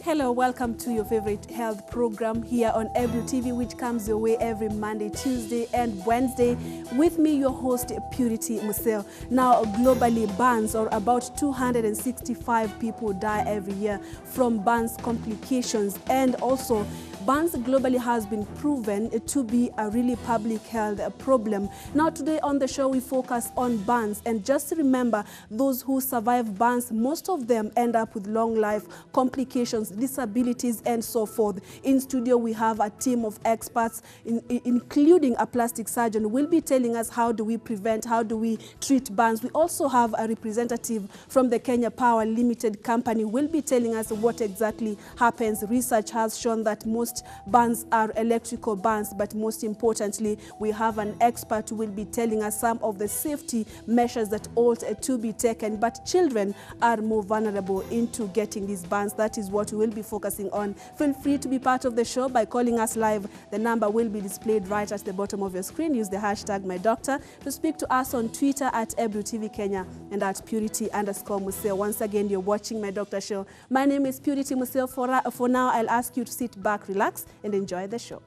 Hello, welcome to your favorite health program here on Ebru TV, which comes your way every Monday, Tuesday, and Wednesday. With me, your host, Purity Musel. Now, globally, burns, or about 265 people die every year from burns complications, and also burns globally has been proven to be a really public health problem. Now, today on the show, we focus on burns. And just remember, those who survive burns, most of them end up with long life complications, disabilities, and so forth. In studio, we have a team of experts, including a plastic surgeon, who will be telling us how do we prevent, how do we treat burns. We also have a representative from the Kenya Power Limited company who will be telling us what exactly happens. Research has shown that most burns are electrical burns, but most importantly, we have an expert who will be telling us some of the safety measures that ought to be taken. But children are more vulnerable into getting these burns. That is what we will be focusing on. Feel free to be part of the show by calling us live. The number will be displayed right at the bottom of your screen. Use the hashtag MyDoctor to speak to us on Twitter at Ebru TV Kenya and at Purity_Museo. Once again, you're watching My Doctor Show. My name is Purity Museo. For now, I'll ask you to sit back, relax, and enjoy the show.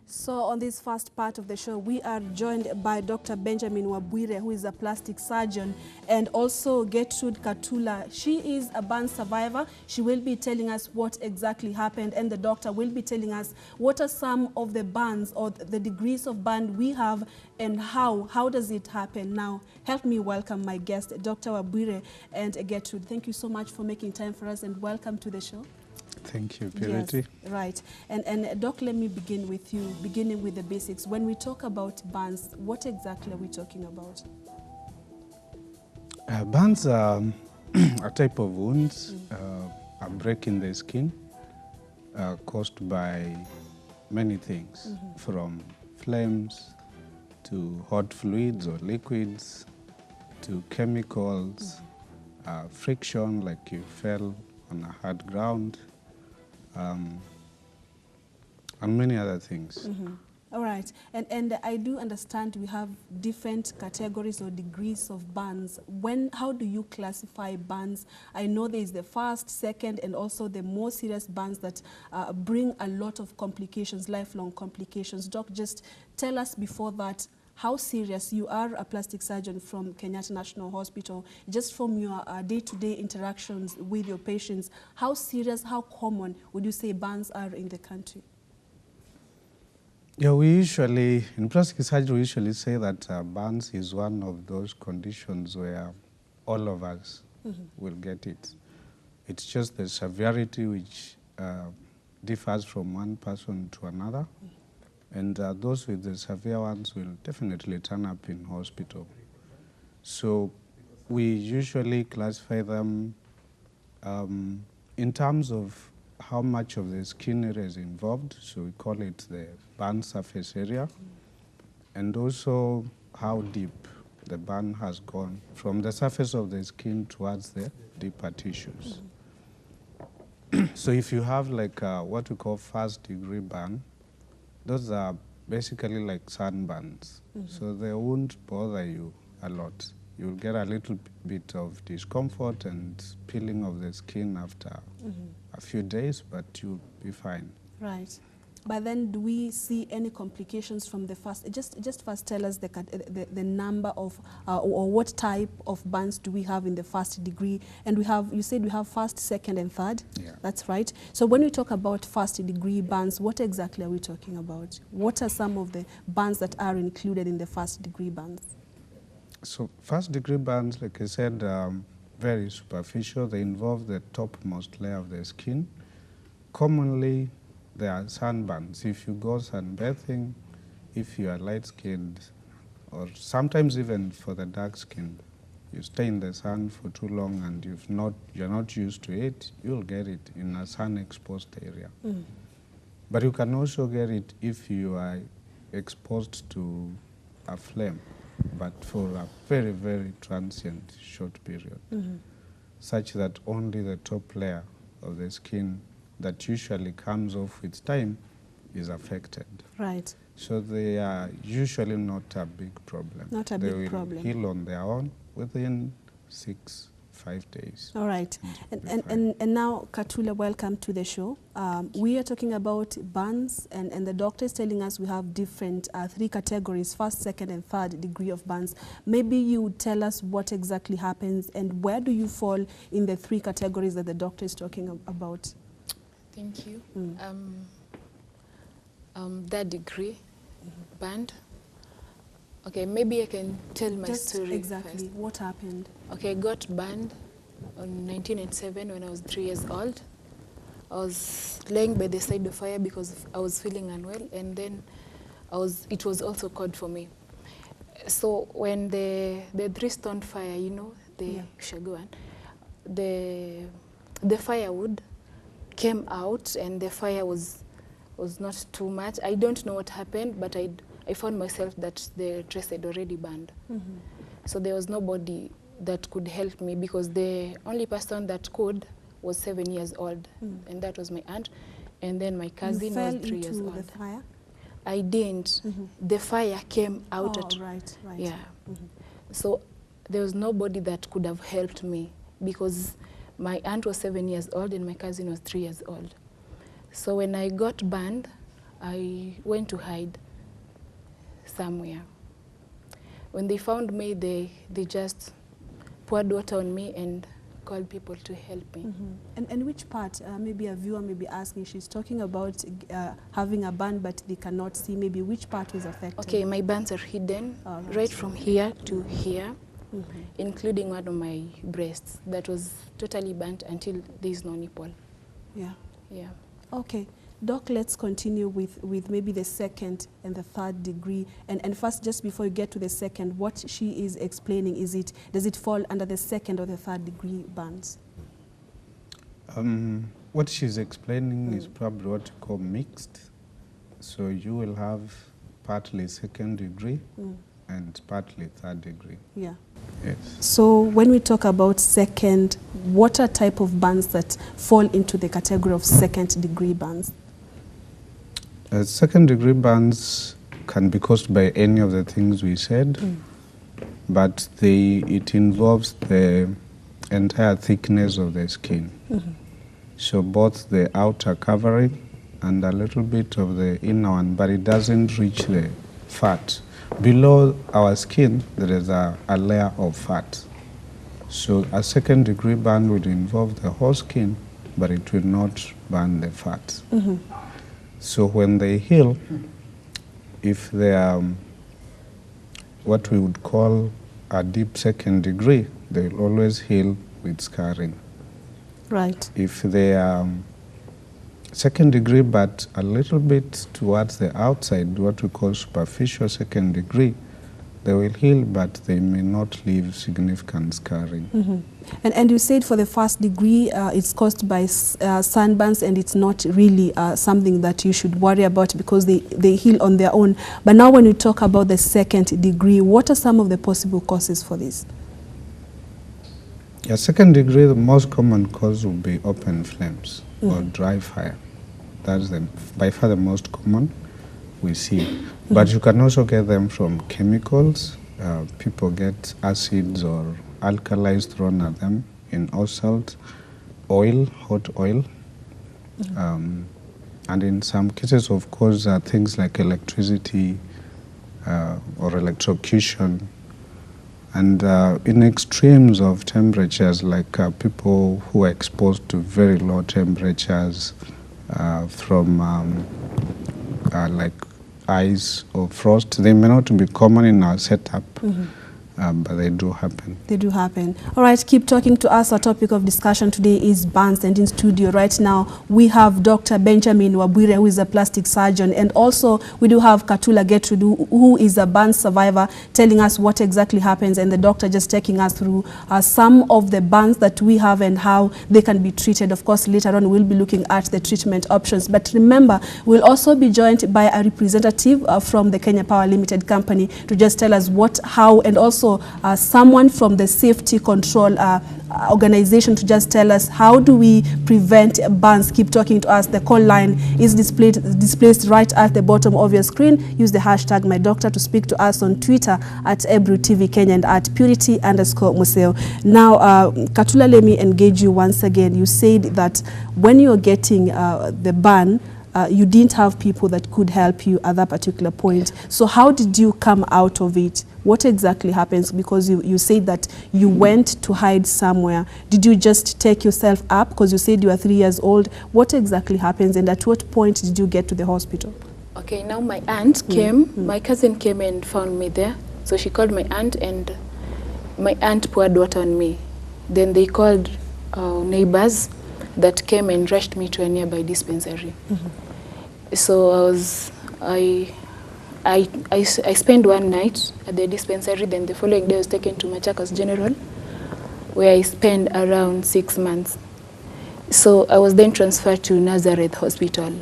So on this first part of the show, we are joined by Dr. Benjamin Wabwire, who is a plastic surgeon, and also Getrude Katula. She is a burn survivor. She will be telling us what exactly happened, and the doctor will be telling us what are some of the burns or the degrees of burn we have and how does it happen. Now, help me welcome my guest, Dr. Wabwire and Getrude. Thank you so much for making time for us, and welcome to the show. Thank you, Purity. Yes, right. And Doc, let me begin with you, beginning with the basics. When we talk about burns, what exactly are we talking about? Burns are a type of wounds, a break in the skin caused by many things, from flames to hot fluids or liquids to chemicals, friction like you fell on a hard ground, and many other things. All right. And I do understand we have different categories or degrees of burns. How do you classify burns? I know there is the first, second, and also the more serious burns that bring a lot of complications, lifelong complications. Doc, just tell us before that, how serious you are, a plastic surgeon from Kenyatta National Hospital, just from your day-to-day interactions with your patients, how serious, how common would you say burns are in the country? Yeah, we usually, in plastic surgery, we usually say that burns is one of those conditions where all of us will get it. It's just the severity which differs from one person to another. And those with the severe ones will definitely turn up in hospital. So we usually classify them in terms of how much of the skin area is involved. So we call it the burn surface area. And also how deep the burn has gone from the surface of the skin towards the deeper tissues. So if you have like what we call first-degree burn, those are basically like sunburns. So they won't bother you a lot. You'll get a little bit of discomfort and peeling of the skin after a few days, but you'll be fine. Right. But then do we see any complications from the first? Just first tell us the number of, or what type of burns do we have in the first degree? And you said we have first, second, and third? Yeah. That's right. So when we talk about first degree burns, what exactly are we talking about? What are some of the burns that are included in the first degree burns? So first degree burns, like I said, very superficial. They involve the topmost layer of the skin. Commonly, there are sunburns. If you go sunbathing, if you are light-skinned, or sometimes even for the dark-skinned, you stay in the sun for too long and you're not used to it, you'll get it in a sun-exposed area. But you can also get it if you are exposed to a flame, but for a very, very transient short period, such that only the top layer of the skin that usually comes off with time is affected. Right. So they are usually not a big problem. Not a big problem. They will heal on their own within 6 5 days. All right. And now, Katula, welcome to the show. We are talking about burns, and the doctor is telling us we have different 3 categories, first, second, and third degree of burns. Maybe you would tell us what exactly happens and where do you fall in the 3 categories that the doctor is talking about? Thank you. Third degree burn. Okay, maybe I can tell my story exactly first. What happened. Okay, I got burned on 1987 when I was 3 years old. I was laying by the side of fire because I was feeling unwell, and then it was also cold for me. So when the 3-stone fire, you know, the shaguan, the firewood came out, and the fire was not too much. I don't know what happened, but I found myself that the dress had already burned. So there was nobody that could help me because the only person that could was 7 years old, and that was my aunt. And then my cousin was 3 years old. The fire? I didn't. The fire came out. Right. Yeah. So there was nobody that could have helped me because my aunt was 7 years old and my cousin was 3 years old. So when I got burned, I went to hide somewhere. When they found me, they just poured water on me and called people to help me. And which part? Maybe a viewer may be asking, she's talking about having a burn but they cannot see. Maybe which part was affected? Okay, my burns are hidden right from here to here, including one of my breasts that was totally burnt until there is no nipple. Yeah. Okay. Doc, let's continue with maybe the second and the third degree. And first, just before you get to the second, what she is explaining, does it fall under the second or the third degree burns? What she's explaining is probably what you call mixed. So you will have partly second degree and partly third degree. Yeah. Yes. So when we talk about second, what are type of burns that fall into the category of second degree burns? Second degree burns can be caused by any of the things we said, but it involves the entire thickness of the skin. So both the outer covering and a little bit of the inner one, but it doesn't reach the fat. Below our skin, there is a layer of fat. So a second degree burn would involve the whole skin, but it will not burn the fat. So when they heal, if they are what we would call a deep second degree, they will always heal with scarring. Right. If they are second degree but a little bit towards the outside, what we call superficial second degree, they will heal but they may not leave significant scarring. And you said for the first degree, it's caused by sunburns, and it's not really something that you should worry about because they heal on their own. But now when you talk about the second degree, what are some of the possible causes for this? Yeah, second degree, the most common cause will be open flames or dry fire. That's by far the most common we see. But you can also get them from chemicals. People get acids or alkalis thrown at them in salt, oil, hot oil. And in some cases, of course, things like electricity or electrocution. And in extremes of temperatures, like people who are exposed to very low temperatures from like ice or frost, they may not be common in our setup, but they do happen. They do happen. All right, keep talking to us. Our topic of discussion today is burns, and in studio right now we have Dr. Benjamin Wabwire, who is a plastic surgeon, and also we do have Katula Getrude, who is a burn survivor, telling us what exactly happens, and the doctor just taking us through some of the burns that we have and how they can be treated. Of course, later on we'll be looking at the treatment options. But remember, we'll also be joined by a representative from the Kenya Power Limited company to just tell us what, how, and also also someone from the safety control organization to just tell us how do we prevent burns. Keep talking to us. The call line is displayed right at the bottom of your screen. Use the hashtag #MyDoctor to speak to us on Twitter at Ebru TV Kenya and at Purity_Museo. Now, Katula, let me engage you once again. You said that when you're getting the burn, you didn't have people that could help you at that particular point. So how did you come out of it? What exactly happens? Because you said that you went to hide somewhere. Did you just take yourself up? Because you said you were 3 years old. What exactly happens, and at what point did you get to the hospital? Okay, now my aunt came. My cousin came and found me there. So she called my aunt, and my aunt poured water on me. Then they called neighbors that came and rushed me to a nearby dispensary. So I spent one night at the dispensary. Then the following day I was taken to Machakos General, where I spent around 6 months. So I was then transferred to Nazareth Hospital.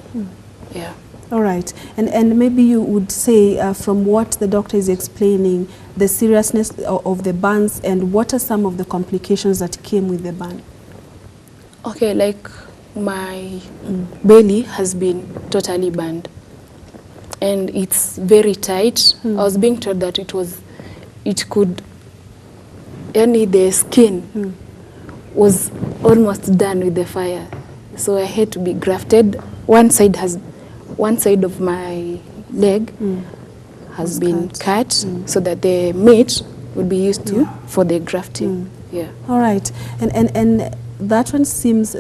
Yeah. All right. And maybe you would say, from what the doctor is explaining, the seriousness of the burns, and what are some of the complications that came with the burn? Okay, like my belly has been totally burned, and it's very tight. I was being told that the skin was almost done with the fire, so I had to be grafted. One side of my leg has been cut, so that the meat would be used for the grafting. Yeah. All right. And that one seems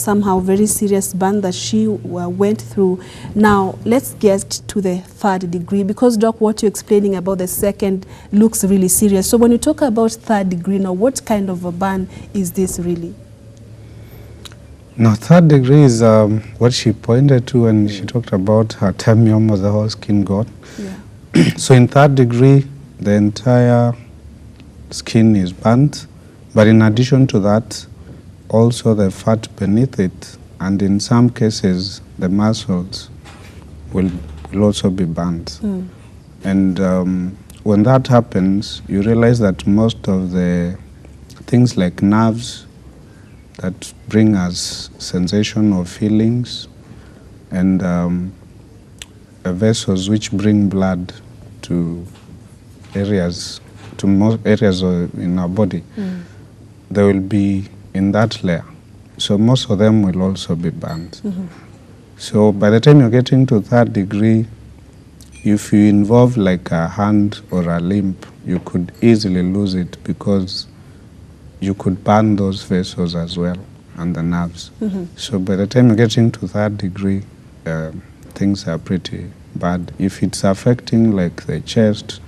somehow very serious burn that she went through. Now, let's get to the 3rd degree, because, Doc, what you're explaining about the second looks really serious. So when you talk about 3rd degree, now, what kind of a burn is this really? Now, 3rd degree is what she pointed to when she talked about her tummy, almost the whole skin gone. Yeah. So in 3rd degree, the entire skin is burnt, but in addition to that, also the fat beneath it, and in some cases the muscles will also be burnt. And when that happens, you realize that most of the things like nerves that bring us sensation or feelings, and vessels which bring blood to most areas in our body, they will be in that layer. So most of them will also be burnt. So by the time you're getting to 3rd degree, if you involve like a hand or a limb, you could easily lose it, because you could burn those vessels as well, and the nerves. So by the time you're getting to 3rd degree, things are pretty bad. If it's affecting like the chest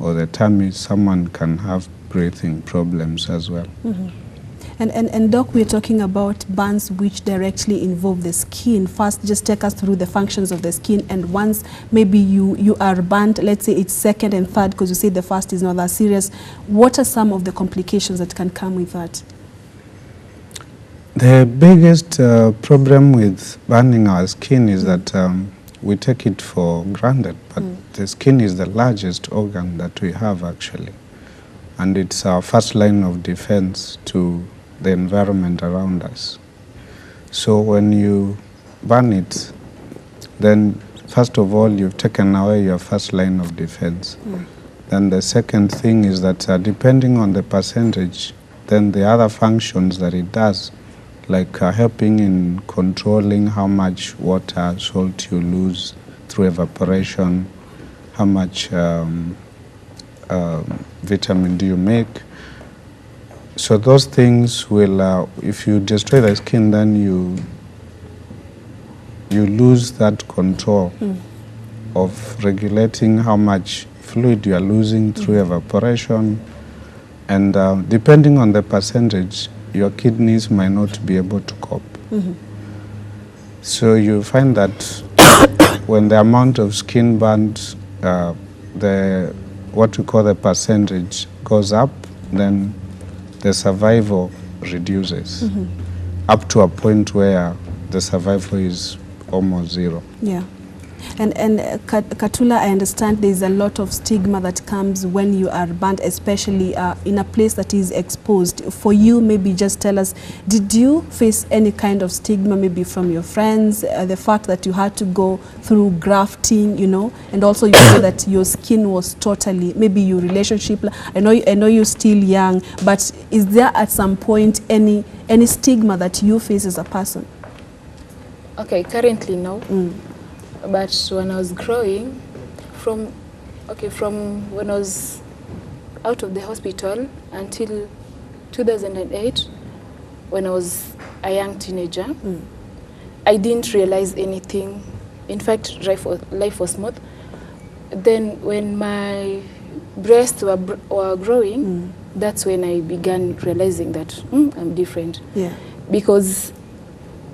or the tummy, someone can have breathing problems as well. And Doc, we're talking about burns which directly involve the skin. First, just take us through the functions of the skin, and once maybe you are burnt, let's say it's 2nd and 3rd, because you say the 1st is not that serious, what are some of the complications that can come with that? The biggest problem with burning our skin is that we take it for granted, but the skin is the largest organ that we have actually, and it's our first line of defense to the environment around us. So when you burn it, then first of all you've taken away your first line of defense. Then the second thing is that depending on the percentage, then the other functions that it does, like helping in controlling how much water, salt you lose through evaporation, how much vitamin D you make. So those things will, if you destroy the skin, then you lose that control of regulating how much fluid you are losing through evaporation. And depending on the percentage, your kidneys might not be able to cope. So you find that when the amount of skin burnt, what we call the percentage goes up, then the survival reduces up to a point where the survival is almost zero. Yeah. And Katula, I understand there's a lot of stigma that comes when you are banned, especially in a place that is exposed. For you, maybe just tell us, did you face any kind of stigma, maybe from your friends, the fact that you had to go through grafting, you know, and also you say that your skin was totally, maybe your relationship, I know you're still young, but is there at some point any stigma that you face as a person? Okay, currently no. But when I was growing, from when I was out of the hospital until 2008, when I was a young teenager, I didn't realize anything. In fact, life was smooth. Then when my breasts were growing, that's when I began realizing that I'm different. Yeah. Because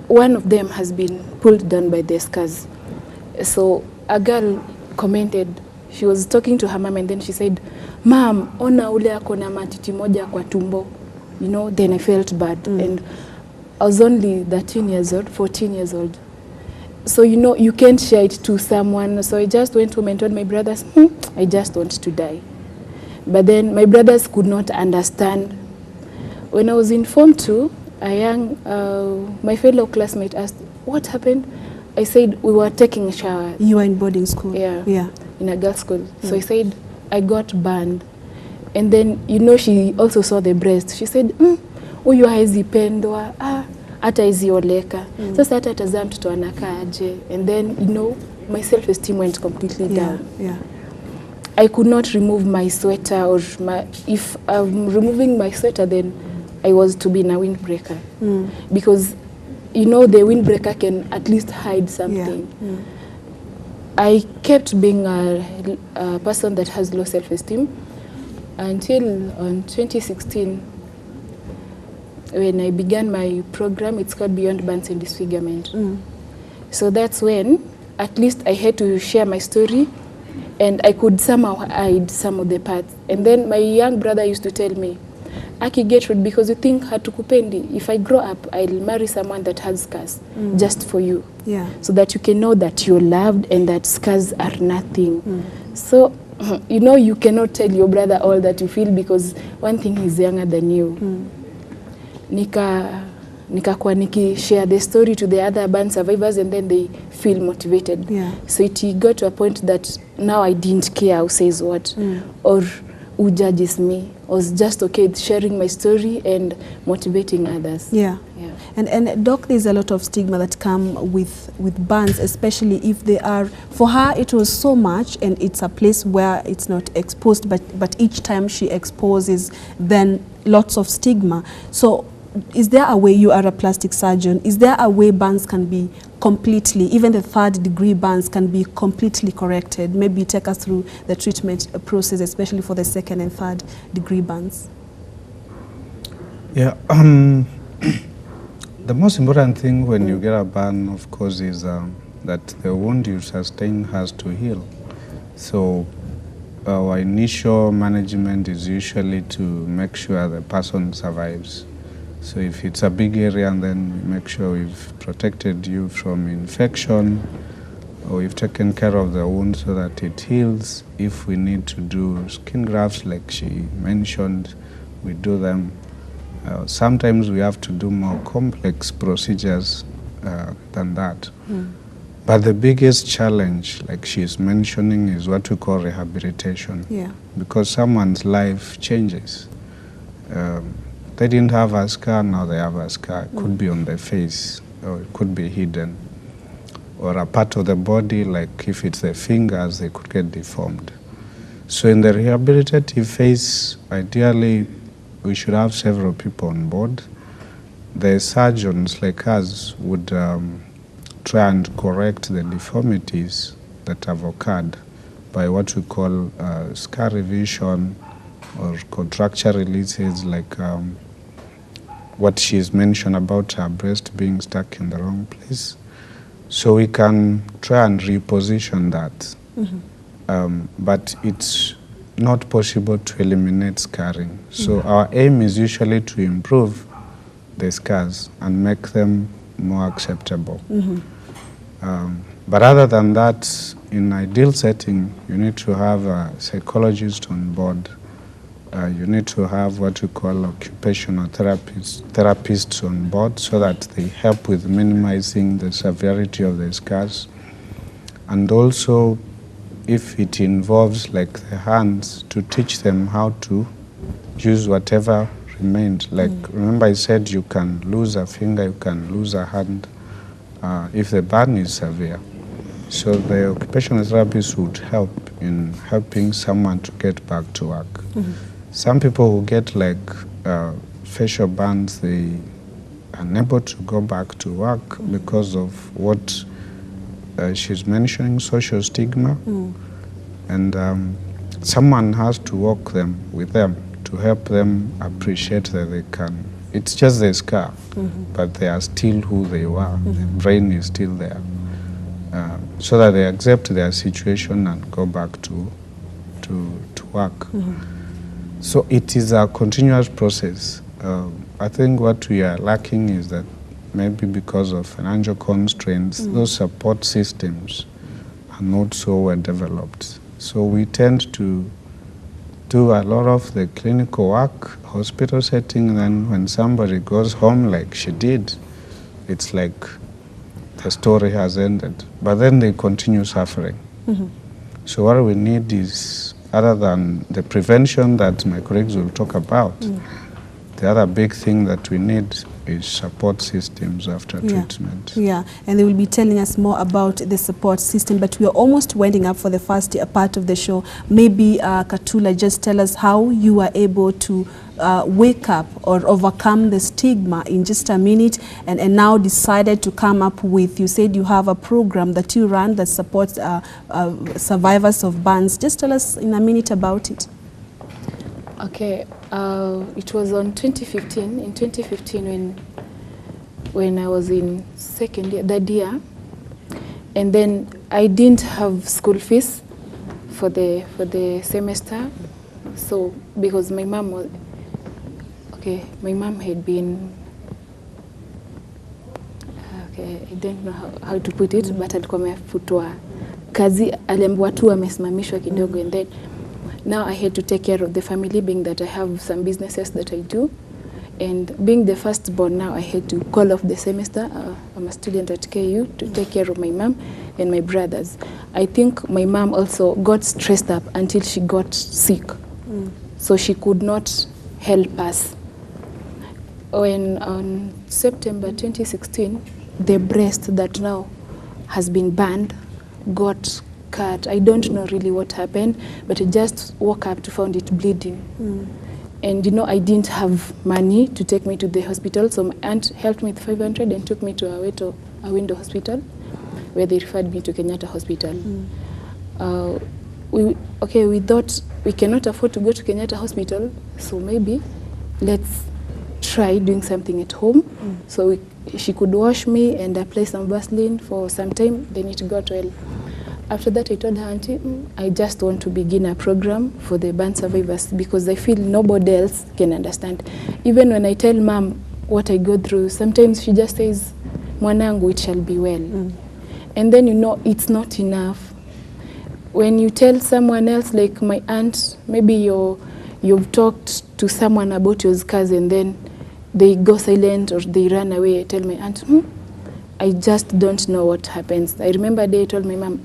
one of them has been pulled down by the scars. So a girl commented, she was talking to her mom, and then she said, "Mom, ona ule ako na matiti moja kwa tumbo." You know, then I felt bad. And I was only 13 years old, 14 years old. So, you know, you can't share it to someone. So I just went home and told my brothers, I just want to die. But then my brothers could not understand. When I was informed to, my fellow classmate asked, "What happened?" I said, "We were taking a shower." You were in boarding school? Yeah. In a girls' school. So I said, "I got burned." And then, you know, she also saw the breast. She said, "Huyu haezi pendwa, hata hizi oleka. Sasa hata tazama mtoto anakaaje." And then, you know, my self-esteem went completely down. Yeah. I could not remove my sweater, or if I'm removing my sweater, then I was to be in a windbreaker. Because, you know, the windbreaker can at least hide something. Yeah. I kept being a person that has low self-esteem until on 2016, when I began my program. It's called Beyond Burns and Disfigurement. So that's when at least I had to share my story, and I could somehow hide some of the parts. And then my young brother used to tell me, "Aki, Getrude, because you think hatukupendi, if I grow up, I'll marry someone that has scars just for you." Yeah. So that you can know that you're loved and that scars are nothing. So, you know, you cannot tell your brother all that you feel, because one thing, he's younger than you. Nikakuwa share the story to the other burn survivors, and then they feel motivated. Yeah. So it got to a point that now I didn't care who says what or who judges me. I was just okay with sharing my story and motivating others. Yeah. And Doc, there's a lot of stigma that come with burns, especially if they are, for her it was so much, and it's a place where it's not exposed, but each time she exposes, then lots of stigma. So is there a way, you are a plastic surgeon, is there a way burns can be completely, even the third-degree burns can be completely corrected? Maybe take us through the treatment process, especially for the second and third-degree burns. Yeah, the most important thing when you get a burn, of course, is that the wound you sustain has to heal. So our initial management is usually to make sure the person survives. So if it's a big area, and then we make sure we've protected you from infection, or we've taken care of the wound so that it heals. If we need to do skin grafts, like she mentioned, we do them. Sometimes we have to do more complex procedures than that. But the biggest challenge, like she's mentioning, is what we call rehabilitation. Yeah. Because someone's life changes. They didn't have a scar, now they have a scar. It could be on their face, or it could be hidden. Or a part of the body, like if it's the fingers, they could get deformed. So in the rehabilitative phase, ideally, we should have several people on board. The surgeons, like us, would try and correct the deformities that have occurred by what we call scar revision, or contracture releases, like what she's mentioned about her breast being stuck in the wrong place. So we can try and reposition that. But it's not possible to eliminate scarring. So our aim is usually to improve the scars and make them more acceptable. But other than that, in ideal setting, you need to have a psychologist on board. You need to have what we call occupational therapists on board so that they help with minimizing the severity of the scars. And also, if it involves like the hands, to teach them how to use whatever remains. Like, remember I said you can lose a finger, you can lose a hand if the burn is severe. So the occupational therapist would help in helping someone to get back to work. Some people who get like facial burns, they are unable to go back to work because of what she's mentioning, social stigma. And someone has to work with them to help them appreciate that they can. It's just the scar, but they are still who they were. The brain is still there. So that they accept their situation and go back to work. So it is a continuous process. I think what we are lacking is that maybe because of financial constraints, those support systems are not so well developed. So we tend to do a lot of the clinical work, hospital setting, and then when somebody goes home like she did, it's like the story has ended. But then they continue suffering. So what we need is, other than the prevention that my colleagues will talk about, the other big thing that we need is support systems after treatment. Yeah, and they will be telling us more about the support system, but we are almost winding up for the first part of the show. Maybe Katula, just tell us how you are able to wake up or overcome the stigma in just a minute, and now decided to come up with, you said you have a program that you run that supports survivors of burns. Just tell us in a minute about it. Okay, it was on 2015. In 2015, when I was in second year, that year, and then I didn't have school fees for the semester. So because my mom was my mom had been I don't know how to put it, but alikuwa amefutwa kazi, aliambiwa tu amesimamishwa kidogo, and then now I had to take care of the family, being that I have some businesses that I do. And being the firstborn now, I had to call off the semester. I'm a student at KU to take care of my mom and my brothers. I think my mom also got stressed up until she got sick. So she could not help us. When on September 2016, the breast that now has been burned got cut. I don't know really what happened, but I just woke up to find it bleeding. And you know, I didn't have money to take me to the hospital, so my aunt helped me with 500 and took me to a window hospital, where they referred me to Kenyatta Hospital. We thought we cannot afford to go to Kenyatta Hospital, so maybe let's try doing something at home. So she could wash me and apply some Vaseline for some time, then it got well. After that, I told her, Auntie, I just want to begin a program for the burn survivors because I feel nobody else can understand. Even when I tell Mom what I go through, sometimes she just says, Mwanangu, it shall be well. And then, you know, it's not enough. When you tell someone else, like my aunt, maybe you've talked to someone about your scars and then they go silent or they run away. I tell my aunt, I just don't know what happens. I remember a day I told my mom,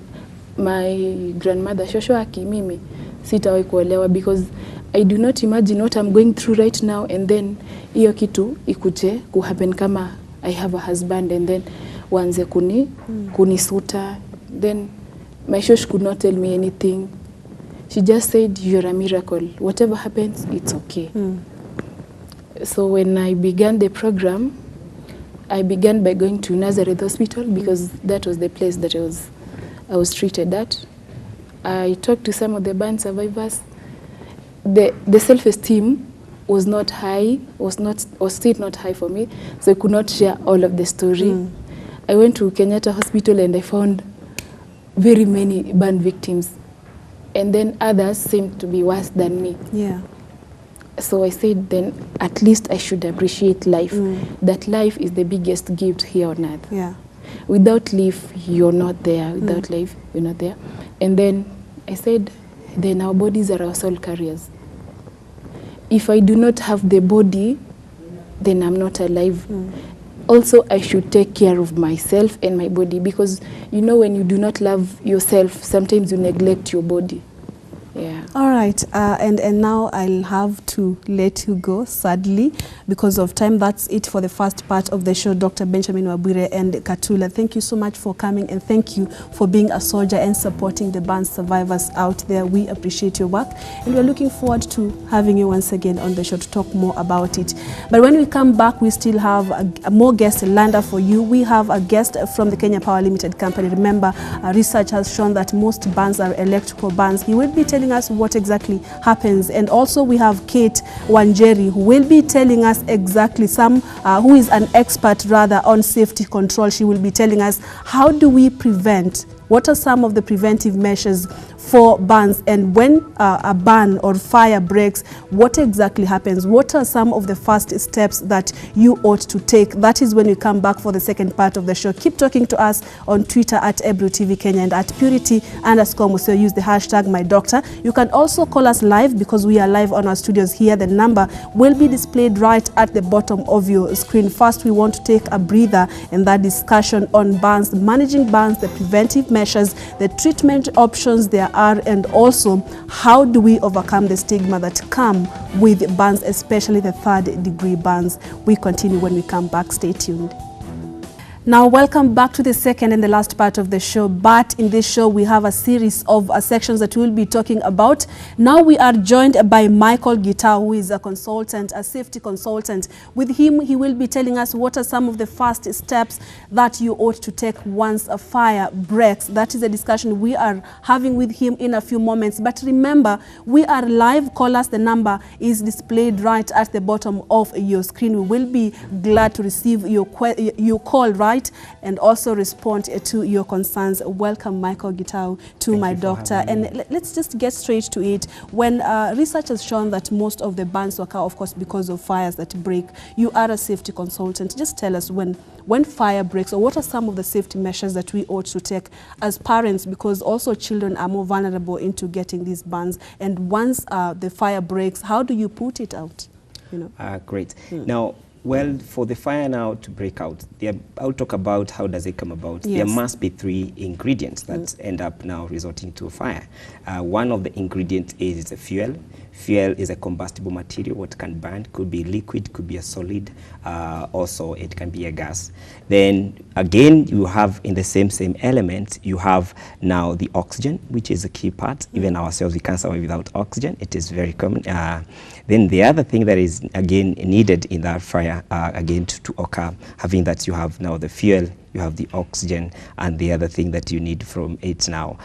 my grandmother, shosho aki mimi sitawahi kuelewa, because I do not imagine what I'm going through right now, and then hiyo kitu ikuje kuhappen kama I have a husband, and then wanze kunisuta. Then my shosh could not tell me anything. She just said, you're a miracle. Whatever happens, it's okay. So when I began the program, I began by going to Nazareth Hospital because that was the place that I was treated at. I talked to some of the burn survivors. The self-esteem was not high, was still not high for me, so I could not share all of the story. I went to Kenyatta Hospital and I found very many burn victims, and then others seemed to be worse than me. Yeah. So I said, then at least I should appreciate life. That life is the biggest gift here on earth. Yeah. Without leaf, you're not there. Without life, you're not there. And then I said, then our bodies are our soul carriers. If I do not have the body, then I'm not alive. Also, I should take care of myself and my body, because you know, when you do not love yourself, sometimes you neglect your body. Yeah. All right, and now I'll have to let you go, sadly, because of time. That's it for the first part of the show. Dr. Benjamin Wabwire and Katula, thank you so much for coming, and thank you for being a soldier and supporting the burn survivors out there. We appreciate your work, and we're looking forward to having you once again on the show to talk more about it. But when we come back, we still have more guests lined up for you. We have a guest from the Kenya Power Limited Company. Remember, research has shown that most burns are electrical burns. He will be telling us what exactly happens, and also we have Kate Wanjeri, who will be telling us exactly who is an expert rather on safety control. She will be telling us, how do we prevent, what are some of the preventive measures for burns, and when a burn or fire breaks, what exactly happens? What are some of the first steps that you ought to take? That is when we come back for the second part of the show. Keep talking to us on Twitter at Ebru TV Kenya and at Purity_Museo. Use the hashtag #MyDoctor. You can also call us live, because we are live on our studios here. The number will be displayed right at the bottom of your screen. First, we want to take a breather in that discussion on burns, managing burns, the preventive measures, the treatment options there are, and also how do we overcome the stigma that come with burns, especially the third-degree burns. We continue when we come back. Stay tuned. Now, welcome back to the second and the last part of the show. But in this show, we have a series of sections that we'll be talking about. Now, we are joined by Michael Gitau, who is a consultant, a safety consultant. With him, he will be telling us what are some of the first steps that you ought to take once a fire breaks. That is a discussion we are having with him in a few moments. But remember, we are live. Call us. The number is displayed right at the bottom of your screen. We will be glad to receive your call, right? And also respond to your concerns. Welcome, Michael Gitau, to My Doctor. And let's just get straight to it. When research has shown that most of the burns occur, of course, because of fires that break, you are a safety consultant. Just tell us, when fire breaks, or what are some of the safety measures that we ought to take as parents, because also children are more vulnerable into getting these burns. And once the fire breaks, how do you put it out? You know? Great. Now, well, for the fire now to break out, I'll talk about how does it come about. Yes. There must be 3 ingredients that end up now resorting to a fire. One of the ingredients is a fuel. Fuel is a combustible material, what can burn, could be liquid, could be a solid, also it can be a gas. Then again, you have in the same element, you have now the oxygen, which is a key part. Even ourselves, we can't survive without oxygen. It is very common. Then the other thing that is again needed in that fire, again to occur, having that you have now the fuel, you have the oxygen, and the other thing that you need from it now.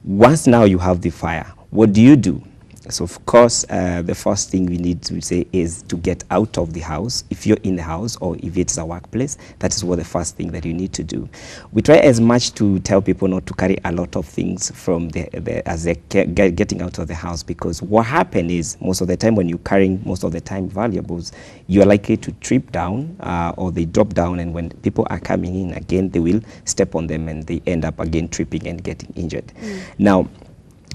Once now you have the fire, what do you do? So of course, the first thing we need to say is to get out of the house. If you're in the house or if it's a workplace, that is what the first thing that you need to do. We try as much to tell people not to carry a lot of things from as they're getting out of the house, because what happens is most of the time when you're carrying most of the time valuables, you're likely to trip down or they drop down, and when people are coming in again, they will step on them and they end up again tripping and getting injured. Now,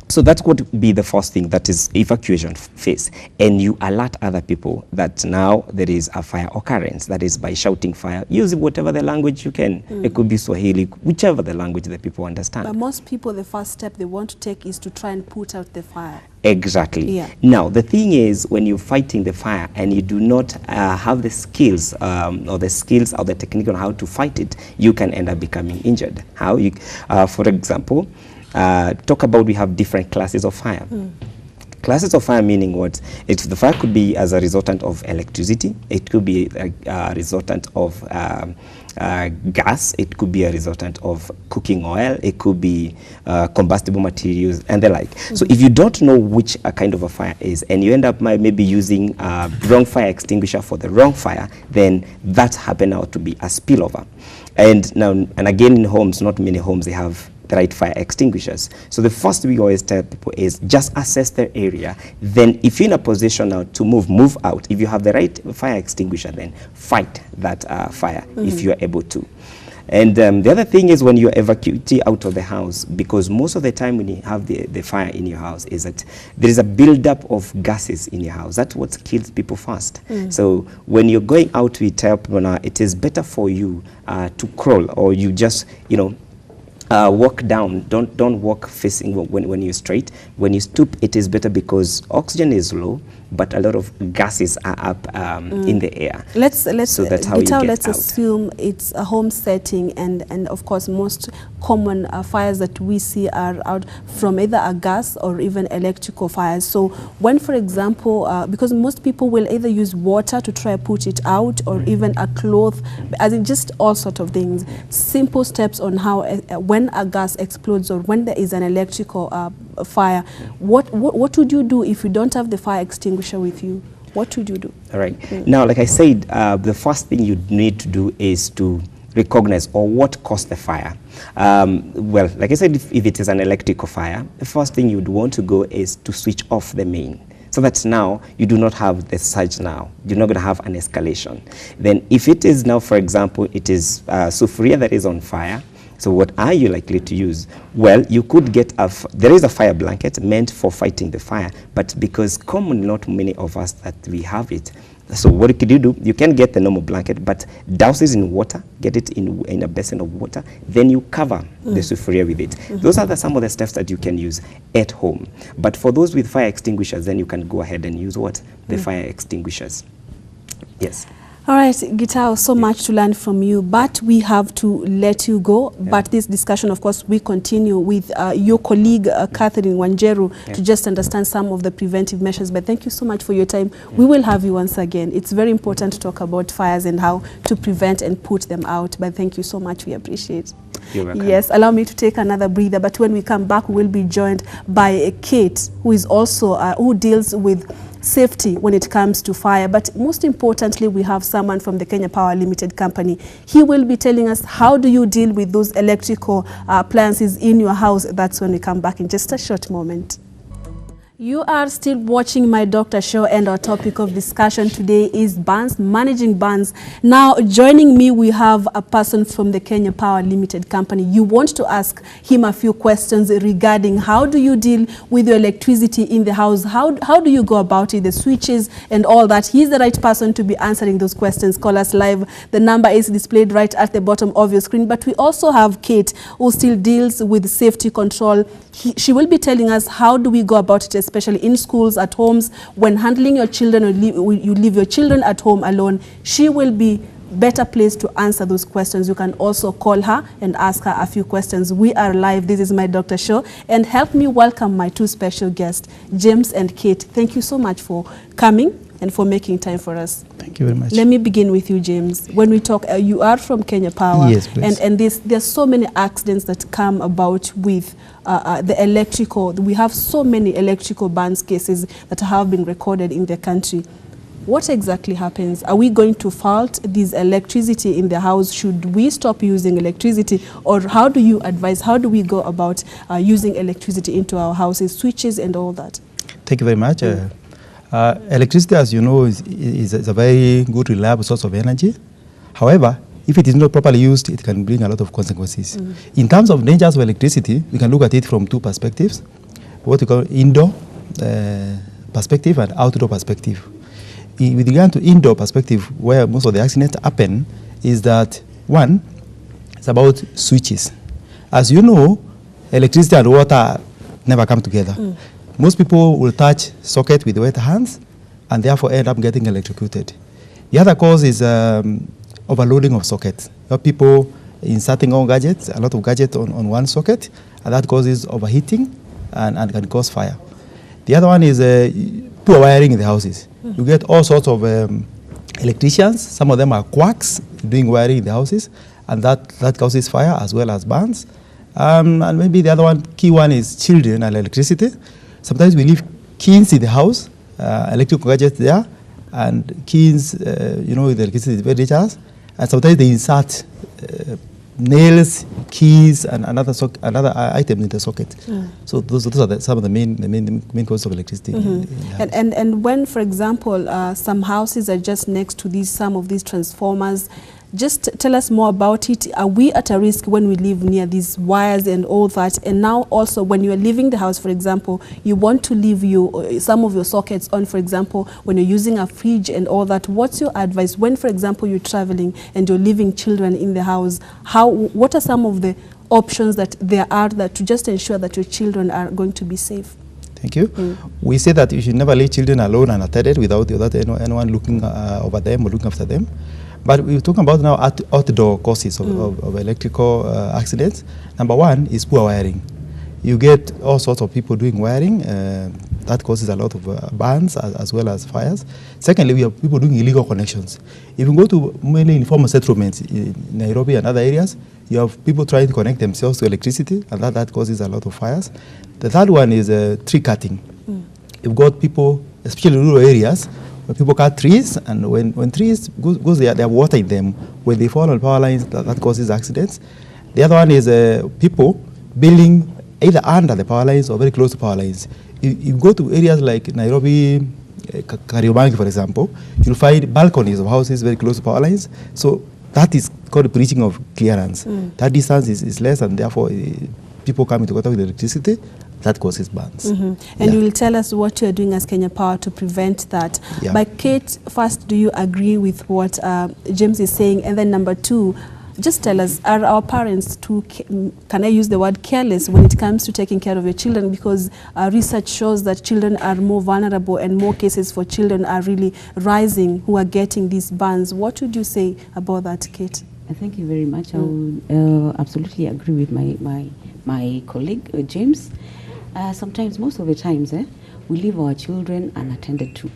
so that would be the first thing, that is evacuation phase. And you alert other people that now there is a fire occurrence. That is by shouting fire, using whatever the language you can. It could be Swahili, whichever the language that people understand. But most people, the first step they want to take is to try and put out the fire. Exactly. Yeah. Now, the thing is, when you're fighting the fire and you do not have the skills or the technique on how to fight it, you can end up becoming injured. How? For example, talk about we have different classes of fire. Classes of fire meaning what? The fire could be as a resultant of electricity. It could be a resultant of gas. It could be a resultant of cooking oil. It could be combustible materials and the like. So if you don't know which kind of a fire is, and you end up maybe using wrong fire extinguisher for the wrong fire, then that happen out to be a spillover. And now, and again, in homes, not many homes they have the right fire extinguishers. So the first we always tell people is just assess their area. Then if you're in a position now to move out. If you have the right fire extinguisher, then fight that fire if you are able to. And the other thing is when you're evacuating out of the house, because most of the time when you have the fire in your house is that there is a buildup of gases in your house. That's what kills people fast. So when you're going out, we tell people now it is better for you to crawl, or you just, you know, walk down. Don't walk facing when you're straight. When you stoop, it is better because oxygen is low, but a lot of gases are up in the air. Let's so that's how you get let's out. assume it's a home setting, and of course most common fires that we see are out from either a gas or even electrical fires. So when, for example, because most people will either use water to try put it out, or even a cloth, as in just all sort of things. Simple steps on how when a gas explodes or when there is an electrical fire, what would you do if you don't have the fire extinguisher with you? What would you do? All right. Now, like I said, the first thing you need to do is to recognize or what caused the fire. Well, like I said, if it is an electrical fire, the first thing you'd want to go is to switch off the main. So that now you do not have the surge now. You're not going to have an escalation. Then if it is now, for example, it is sufuria that is on fire, so what are you likely to use? Well, you could get there is a fire blanket meant for fighting the fire, but because common, not many of us that we have it. So what could you do? You can get the normal blanket, but douse it in water, get it in a basin of water, then you cover the sufuria with it. Those are some of the steps that you can use at home. But for those with fire extinguishers, then you can go ahead and use what? The fire extinguishers. Yes. All right, Gitao, so much to learn from you, but we have to let you go. But this discussion, of course, we continue with your colleague, Catherine Wanjeru, to just understand some of the preventive measures. But thank you so much for your time. We will have you once again. It's very important to talk about fires and how to prevent and put them out. But thank you so much. We appreciate it. You're welcome. Yes, allow me to take another breather. But when we come back, we'll be joined by Kate, who is also, who deals with safety when it comes to fire. But most importantly, we have someone from the Kenya Power Limited company. He will be telling us how do you deal with those electrical appliances in your house. That's when we come back in just a short moment. You are still watching My Doctor Show, and our topic of discussion today is burns, managing burns. Now, joining me, we have a person from the Kenya Power Limited company. You want to ask him a few questions regarding how do you deal with your electricity in the house? How do you go about it, the switches and all that? He's the right person to be answering those questions. Call us live. The number is displayed right at the bottom of your screen. But we also have Kate, who still deals with safety control. She will be telling us how do we go about it, especially in schools, at homes, when handling your children, or you leave your children at home alone. She will be better placed to answer those questions. You can also call her and ask her a few questions. We are live. This is My Doctor Show. And help me welcome my two special guests, James and Kate. Thank you so much for coming and for making time for us. Thank you very much. Let me begin with you, James. When we talk, you are from Kenya Power. Yes, please. And there's so many accidents that come about with the electrical. We have so many electrical burns cases that have been recorded in the country. What exactly happens? Are we going to fault this electricity in the house? Should we stop using electricity? Or how do you advise, how do we go about using electricity into our houses, switches and all that? Thank you very much. Electricity, as you know, is a very good, reliable source of energy. However, if it is not properly used, it can bring a lot of consequences. In terms of dangers of electricity, we can look at it from two perspectives, what we call indoor perspective and outdoor perspective. With regard to indoor perspective, where most of the accidents happen, is that, one, it's about switches. As you know, electricity and water never come together. Most people will touch socket with wet hands and therefore end up getting electrocuted. The other cause is overloading of sockets. You have people inserting all gadgets, a lot of gadgets on one socket, and that causes overheating and can cause fire. The other one is poor wiring in the houses. You get all sorts of electricians. Some of them are quacks doing wiring in the houses, and that causes fire as well as burns. And maybe the other one, key one, is children and electricity. Sometimes we leave keys in the house, electrical gadgets there, and keys, you know, with electricity is very dangerous. And sometimes they insert nails, keys, and another item in the socket. So those are some of the main causes of electricity. And when, for example, some houses are just next to some of these transformers, Just tell us more about it. Are we at a risk when we live near these wires and all that? And now also when you are leaving the house, for example, you want to leave some of your sockets on, for example, when you're using a fridge and all that. What's your advice when, for example, you're traveling and you're leaving children in the house? What are some of the options that there are to just ensure that your children are going to be safe? Thank you. We say that you should never leave children alone and unattended without anyone looking over them or looking after them. But we're talking about now outdoor causes of electrical accidents. Number one is poor wiring. You get all sorts of people doing wiring. That causes a lot of burns as well as fires. Secondly, we have people doing illegal connections. If you go to mainly informal settlements in Nairobi and other areas, you have people trying to connect themselves to electricity, and that causes a lot of fires. The third one is tree cutting. You've got people, especially in rural areas, where people cut trees, and when trees goes there, they have water in them. When they fall on power lines, that causes accidents. The other one is people building either under the power lines or very close to power lines. You go to areas like Nairobi, Kariobangi, for example, you'll find balconies of houses very close to power lines. So that is called breaching of clearance. That distance is less, and therefore people come into contact with electricity. That causes burns. And you will tell us what you are doing as Kenya Power to prevent that. But Kate, first, do you agree with what James is saying? And then number two, just tell us, are our parents too, can I use the word careless when it comes to taking care of your children? Because research shows that children are more vulnerable and more cases for children are really rising who are getting these burns. What would you say about that, Kate? Thank you very much. I would absolutely agree with my colleague, James. Sometimes, most of the times, we leave our children unattended to.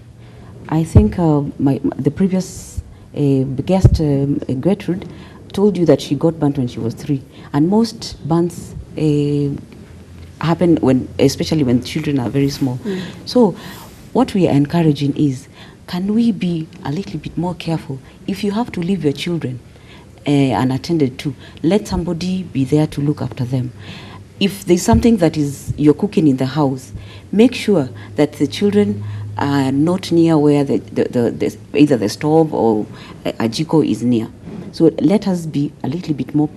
I think the previous guest, Getrude, told you that she got burnt when she was 3, and most burns happen especially when children are very small. So what we are encouraging is, can we be a little bit more careful? If you have to leave your children unattended to, let somebody be there to look after them. If there's something that you're cooking in the house, make sure that the children are not near where either the stove or a jiko is near. So let us be a little bit more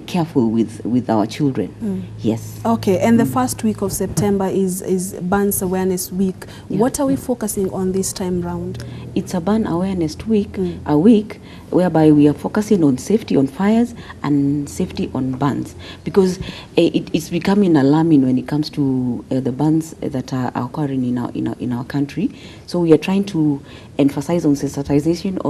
careful with our children. Yes. Okay, and the first week of September is Burns Awareness Week. What are we focusing on this time round? It's a Burn Awareness Week, a week whereby we are focusing on safety on fires and safety on burns, because it's becoming alarming when it comes to the burns that are occurring in our country. So we are trying to emphasize on sensitization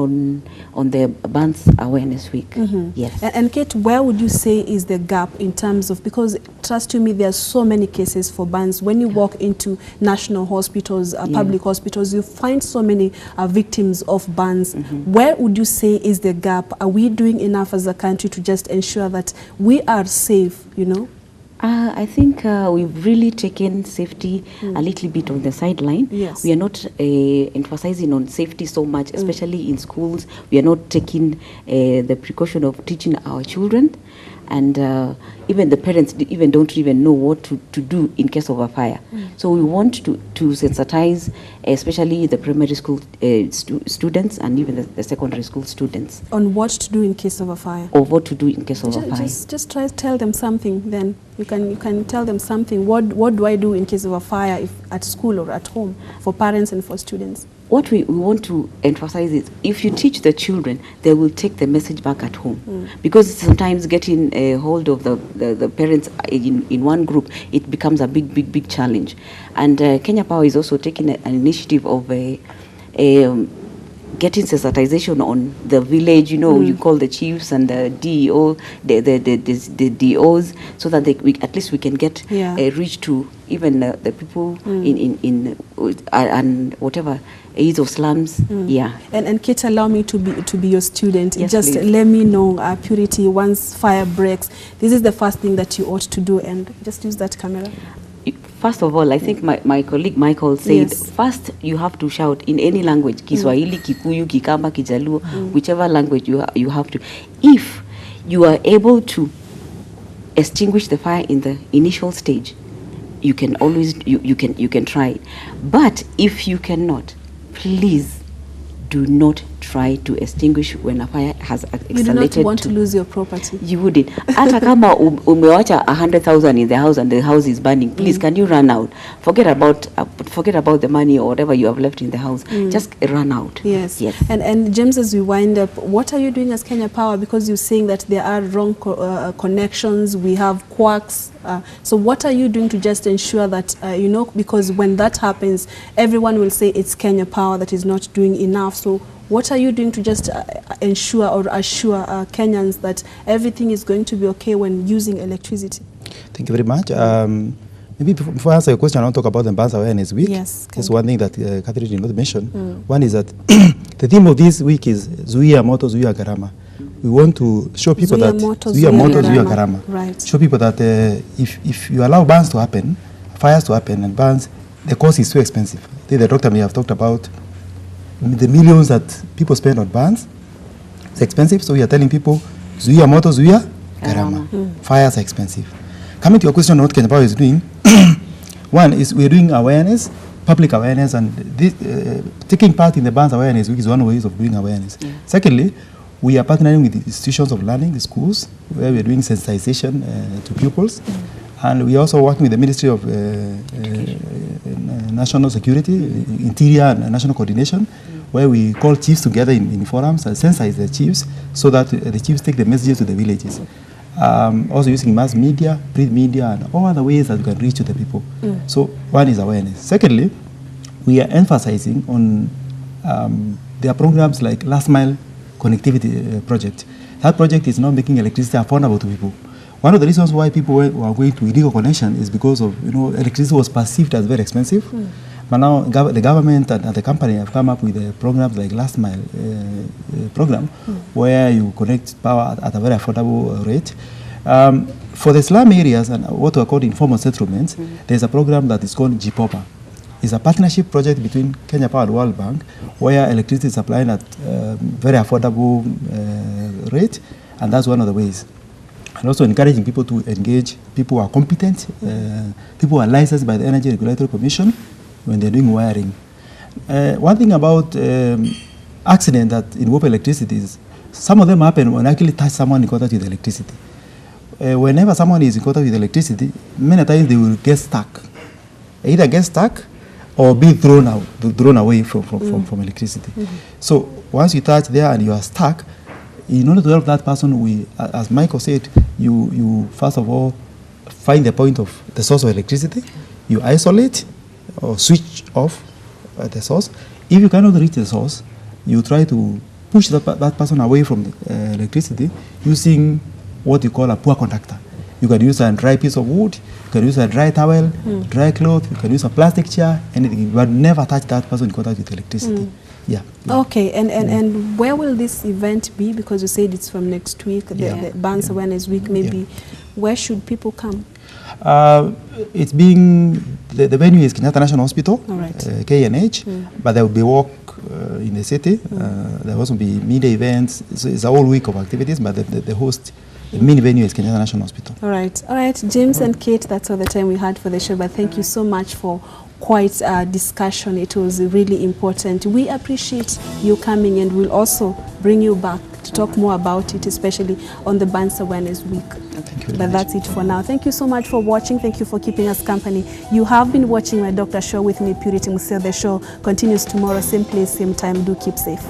on the Burns Awareness Week. Yes. And Kate, where would you say is the gap in terms of, because trust you me, there are so many cases for burns. When you walk into national hospitals, public hospitals, you find so many victims of burns. Where would you say is the gap? Are we doing enough as a country to just ensure that we are safe, you know? I think we've really taken safety a little bit on the sideline. Yes. We are not emphasizing on safety so much, especially in schools. We are not taking the precaution of teaching our children. And even the parents don't even know what to do in case of a fire. So we want to sensitize, especially the primary school students and even the secondary school students. On what to do in case of a fire? Or what to do in case of a fire. Just try to tell them something then. You can tell them something. What do I do in case of a fire at school or at home for parents and for students? What we want to emphasize is, if you teach the children, they will take the message back at home. Because sometimes getting a hold of the parents in one group, it becomes a big challenge. And Kenya Power is also taking an initiative of getting sensitization on the village. You know, you call the chiefs and the DEO, the DOs, so that at least we can get reach to even the people in and whatever areas of slums. And Kate, allow me to be your student. Yes, just please. Let me know, Purity, once fire breaks, this is the first thing that you ought to do, and just use that camera. First of all, I think my colleague Michael said, first you have to shout in any language, Kiswahili, Kikuyu, Kikamba, Kijaluo, whichever language you have to. If you are able to extinguish the fire in the initial stage, you can always, you can try it. But if you cannot, please do not try to extinguish when a fire has escalated. You do not want to lose your property. You wouldn't. Hata kama umewacha 100,000 in the house and the house is burning, please can you run out? Forget about the money or whatever you have left in the house. Just run out. Yes. Yes. And James, as we wind up, what are you doing as Kenya Power? Because you're saying that there are wrong connections, we have quirks. So what are you doing to just ensure that, you know, because when that happens, everyone will say it's Kenya Power that is not doing enough. So what are you doing to just ensure or assure Kenyans that everything is going to be okay when using electricity? Thank you very much. Maybe before I answer your question, I want to talk about the Burns Awareness Week. Yes. This is one thing that Catherine did not mention. One is that the theme of this week is Zuia Moto, Zuia Garama. We want to show people Zuia that moto, Zuia Moto, Zuia Garama. Garama. Right. Show people that if you allow burns to happen, fires to happen, and burns, the cost is too expensive. I think the doctor may have talked about the millions that people spend on burns. It's expensive, so we are telling people Zuia Moto, Zuia Garama. Fires are expensive. Coming to your question on what Kenya Power is doing, one is we're doing awareness, public awareness, and this, taking part in the Burns Awareness Week is one way of doing awareness. Secondly, we are partnering with the institutions of learning, the schools, where we are doing sensitization to pupils. And we are also working with the Ministry of National Security, Interior and National Coordination, where we call chiefs together in forums and sensitize the chiefs so that the chiefs take the messages to the villages. Also using mass media, print media, and all other ways that we can reach to the people. So one is awareness. Secondly, we are emphasizing on there are programs like Last Mile Connectivity Project. That project is now making electricity affordable to people. One of the reasons why people were going to illegal connection is because of, you know, electricity was perceived as very expensive. But now the government and the company have come up with programs like Last Mile program, where you connect power at a very affordable rate. For the slum areas and what we call informal settlements, there's a program that is called GPOPA. It's a partnership project between Kenya Power and World Bank, where electricity is supplied at very affordable rate, and that's one of the ways. And also encouraging people to engage people who are competent, people who are licensed by the Energy Regulatory Commission when they're doing wiring. One thing about accidents that involve electricity is some of them happen when actually touch someone in contact with electricity. Whenever someone is in contact with electricity, many times they will get stuck. Either get stuck or be thrown away from electricity. So once you touch there and you are stuck, in order to help that person, we, as Michael said, you first of all find the point of the source of electricity, you isolate or switch off the source. If you cannot reach the source, you try to push that person away from the electricity using what you call a poor conductor. You can use a dry piece of wood, you can use a dry towel, dry cloth, you can use a plastic chair, anything, but never touch that person in contact with electricity. Yeah. Okay, and where will this event be? Because you said it's from next week, the Burns Awareness Week, maybe. Where should people come? It's being, the venue is Kenyatta National Hospital, KNH, but there will be walk in the city. There will also be media events. It's a whole week of activities, but the host, the main venue is Kenyatta National Hospital. All right, James and Kate, that's all the time we had for the show, but thank you so much for quite a discussion. It was really important. We appreciate you coming, and we'll also bring you back to talk more about it, especially on the Burns Awareness Week. Thank you. But that's it for now. Thank you so much for watching. Thank you for keeping us company. You have been watching my Doctor Show with me, Purity Museo. The show continues tomorrow, same place, same time. Do keep safe.